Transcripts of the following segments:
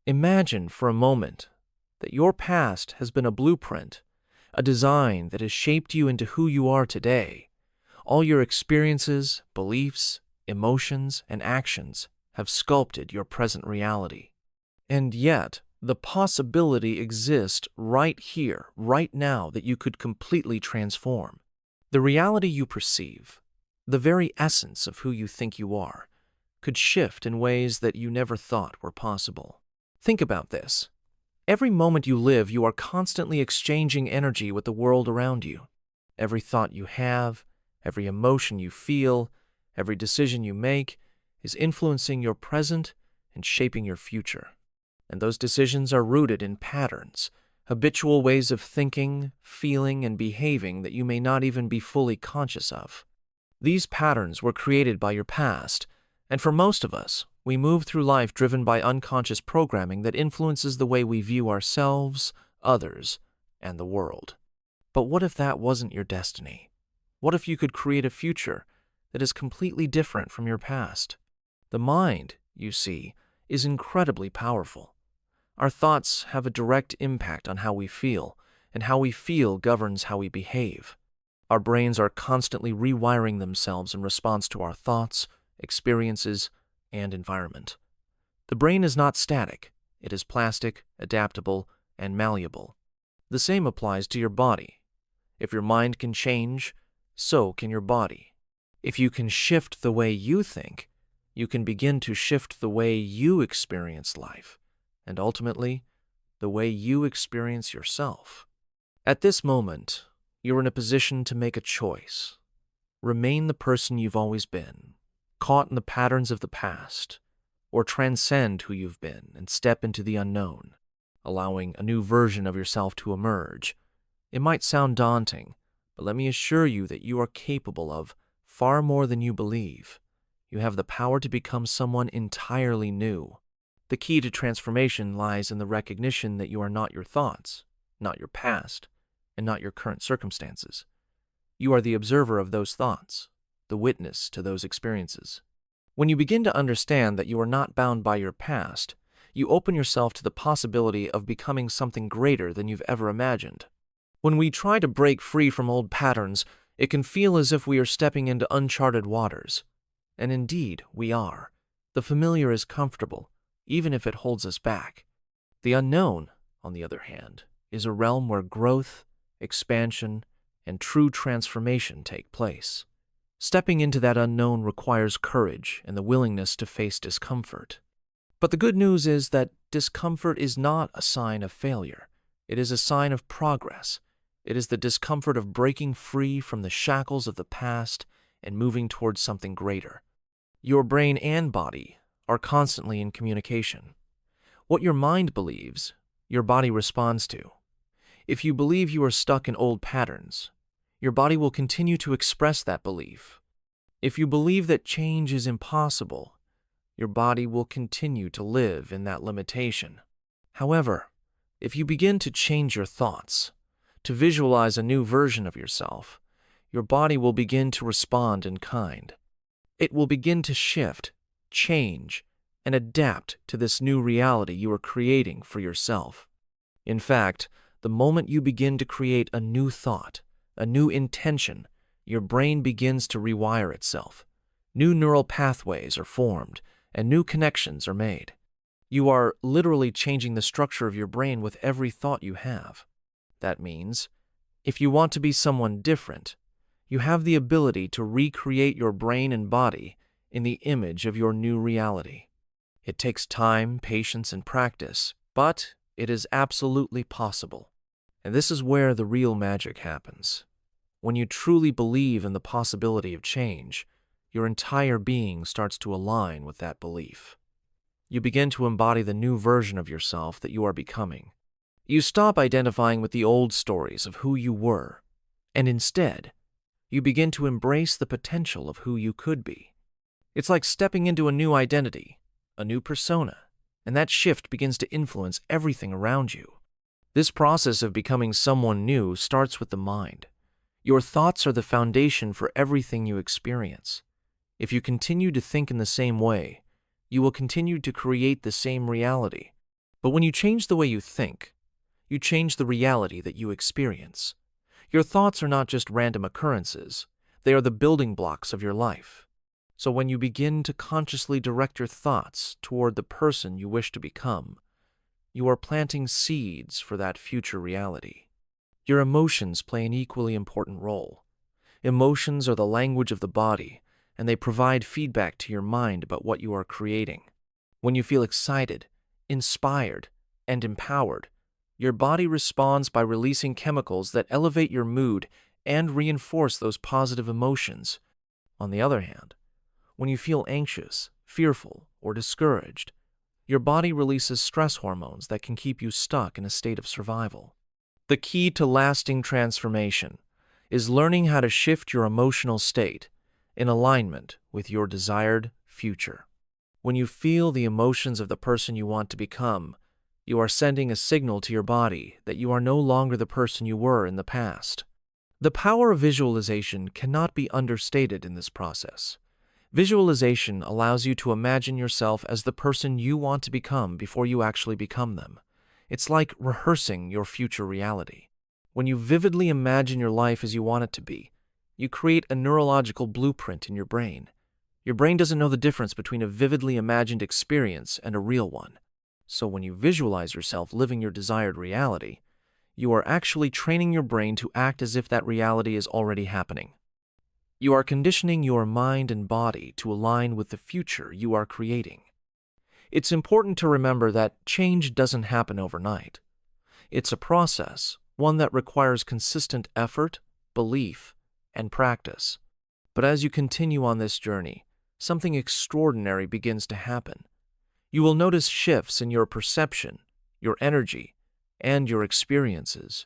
Imagine for a moment that your past has been a blueprint, a design that has shaped you into who you are today. All your experiences, beliefs, emotions, and actions have sculpted your present reality. And yet, the possibility exists right here, right now, that you could completely transform. The reality you perceive, the very essence of who you think you are, could shift in ways that you never thought were possible. Think about this. Every moment you live, you are constantly exchanging energy with the world around you. Every thought you have, every emotion you feel, every decision you make is influencing your present and shaping your future. And those decisions are rooted in patterns, habitual ways of thinking, feeling, and behaving that you may not even be fully conscious of. These patterns were created by your past, and for most of us, we move through life driven by unconscious programming that influences the way we view ourselves, others, and the world. But what if that wasn't your destiny? What if you could create a future that is completely different from your past? The mind, you see, is incredibly powerful. Our thoughts have a direct impact on how we feel, and how we feel governs how we behave. Our brains are constantly rewiring themselves in response to our thoughts, experiences, and environment. The brain is not static. It is plastic, adaptable, and malleable. The same applies to your body. If your mind can change, so can your body. If you can shift the way you think, you can begin to shift the way you experience life, and ultimately, the way you experience yourself. At this moment, you're in a position to make a choice. Remain the person you've always been, caught in the patterns of the past, or transcend who you've been and step into the unknown, allowing a new version of yourself to emerge. It might sound daunting, but let me assure you that you are capable of far more than you believe. You have the power to become someone entirely new. The key to transformation lies in the recognition that you are not your thoughts, not your past, and not your current circumstances. You are the observer of those thoughts, the witness to those experiences. When you begin to understand that you are not bound by your past, you open yourself to the possibility of becoming something greater than you've ever imagined. When we try to break free from old patterns, it can feel as if we are stepping into uncharted waters. And indeed, we are. The familiar is comfortable, even if it holds us back. The unknown, on the other hand, is a realm where growth, expansion, and true transformation take place. Stepping into that unknown requires courage and the willingness to face discomfort. But the good news is that discomfort is not a sign of failure. It is a sign of progress. It is the discomfort of breaking free from the shackles of the past and moving towards something greater. Your brain and body are constantly in communication. What your mind believes, your body responds to. If you believe you are stuck in old patterns, your body will continue to express that belief. If you believe that change is impossible, your body will continue to live in that limitation. However, if you begin to change your thoughts, to visualize a new version of yourself, your body will begin to respond in kind. It will begin to shift, change, and adapt to this new reality you are creating for yourself. In fact, the moment you begin to create a new thought, a new intention, your brain begins to rewire itself. New neural pathways are formed, and new connections are made. You are literally changing the structure of your brain with every thought you have. That means, if you want to be someone different, you have the ability to recreate your brain and body in the image of your new reality. It takes time, patience, and practice, but it is absolutely possible. And this is where the real magic happens. When you truly believe in the possibility of change, your entire being starts to align with that belief. You begin to embody the new version of yourself that you are becoming. You stop identifying with the old stories of who you were, and instead, you begin to embrace the potential of who you could be. It's like stepping into a new identity, a new persona, and that shift begins to influence everything around you. This process of becoming someone new starts with the mind. Your thoughts are the foundation for everything you experience. If you continue to think in the same way, you will continue to create the same reality. But when you change the way you think, you change the reality that you experience. Your thoughts are not just random occurrences, they are the building blocks of your life. So when you begin to consciously direct your thoughts toward the person you wish to become, you are planting seeds for that future reality. Your emotions play an equally important role. Emotions are the language of the body, and they provide feedback to your mind about what you are creating. When you feel excited, inspired, and empowered, your body responds by releasing chemicals that elevate your mood and reinforce those positive emotions. On the other hand, when you feel anxious, fearful, or discouraged, your body releases stress hormones that can keep you stuck in a state of survival. The key to lasting transformation is learning how to shift your emotional state in alignment with your desired future. When you feel the emotions of the person you want to become, you are sending a signal to your body that you are no longer the person you were in the past. The power of visualization cannot be understated in this process. Visualization allows you to imagine yourself as the person you want to become before you actually become them. It's like rehearsing your future reality. When you vividly imagine your life as you want it to be, you create a neurological blueprint in your brain. Your brain doesn't know the difference between a vividly imagined experience and a real one. So when you visualize yourself living your desired reality, you are actually training your brain to act as if that reality is already happening. You are conditioning your mind and body to align with the future you are creating. It's important to remember that change doesn't happen overnight. It's a process, one that requires consistent effort, belief, and practice. But as you continue on this journey, something extraordinary begins to happen. You will notice shifts in your perception, your energy, and your experiences.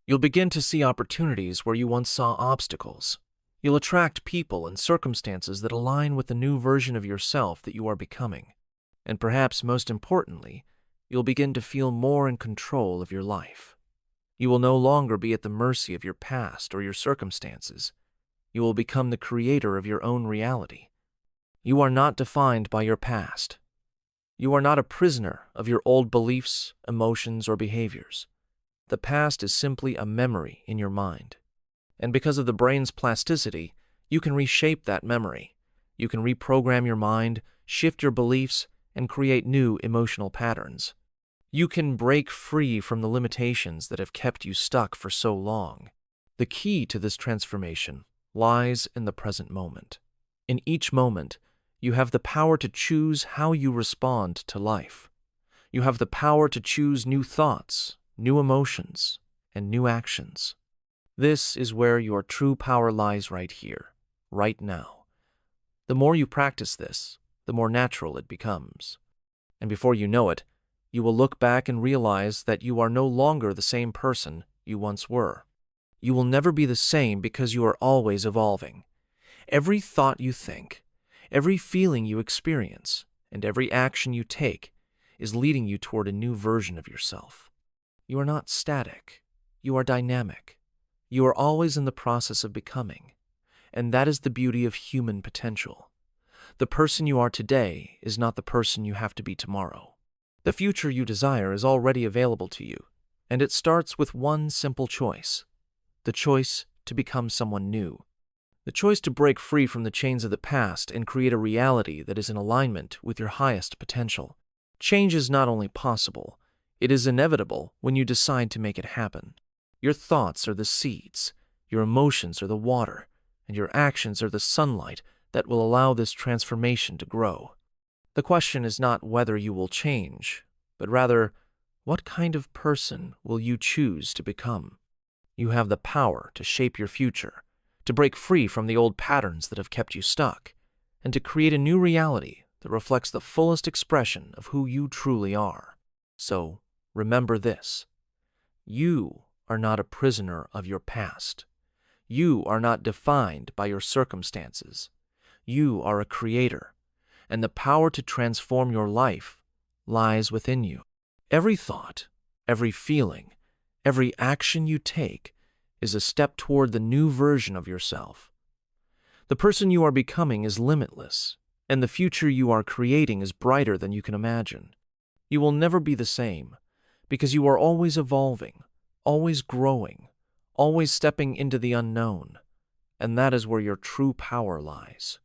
You'll begin to see opportunities where you once saw obstacles. You'll attract people and circumstances that align with the new version of yourself that you are becoming. And perhaps most importantly, you'll begin to feel more in control of your life. You will no longer be at the mercy of your past or your circumstances. You will become the creator of your own reality. You are not defined by your past. You are not a prisoner of your old beliefs, emotions, or behaviors. The past is simply a memory in your mind. And because of the brain's plasticity, you can reshape that memory. You can reprogram your mind, shift your beliefs, and create new emotional patterns. You can break free from the limitations that have kept you stuck for so long. The key to this transformation lies in the present moment. In each moment, you have the power to choose how you respond to life. You have the power to choose new thoughts, new emotions, and new actions. This is where your true power lies right here, right now. The more you practice this, the more natural it becomes. And before you know it, you will look back and realize that you are no longer the same person you once were. You will never be the same because you are always evolving. Every thought you think, every feeling you experience, and every action you take is leading you toward a new version of yourself. You are not static. You are dynamic. You are always in the process of becoming, and that is the beauty of human potential. The person you are today is not the person you have to be tomorrow. The future you desire is already available to you, and it starts with one simple choice: the choice to become someone new. The choice to break free from the chains of the past and create a reality that is in alignment with your highest potential. Change is not only possible, it is inevitable when you decide to make it happen. Your thoughts are the seeds, your emotions are the water, and your actions are the sunlight that will allow this transformation to grow. The question is not whether you will change, but rather, what kind of person will you choose to become? You have the power to shape your future, to break free from the old patterns that have kept you stuck, and to create a new reality that reflects the fullest expression of who you truly are. So, remember this: you are not a prisoner of your past. You are not defined by your circumstances. You are a creator, and the power to transform your life lies within you. Every thought, every feeling, every action you take is a step toward the new version of yourself. The person you are becoming is limitless, and the future you are creating is brighter than you can imagine. You will never be the same, because you are always evolving, always growing, always stepping into the unknown, and that is where your true power lies.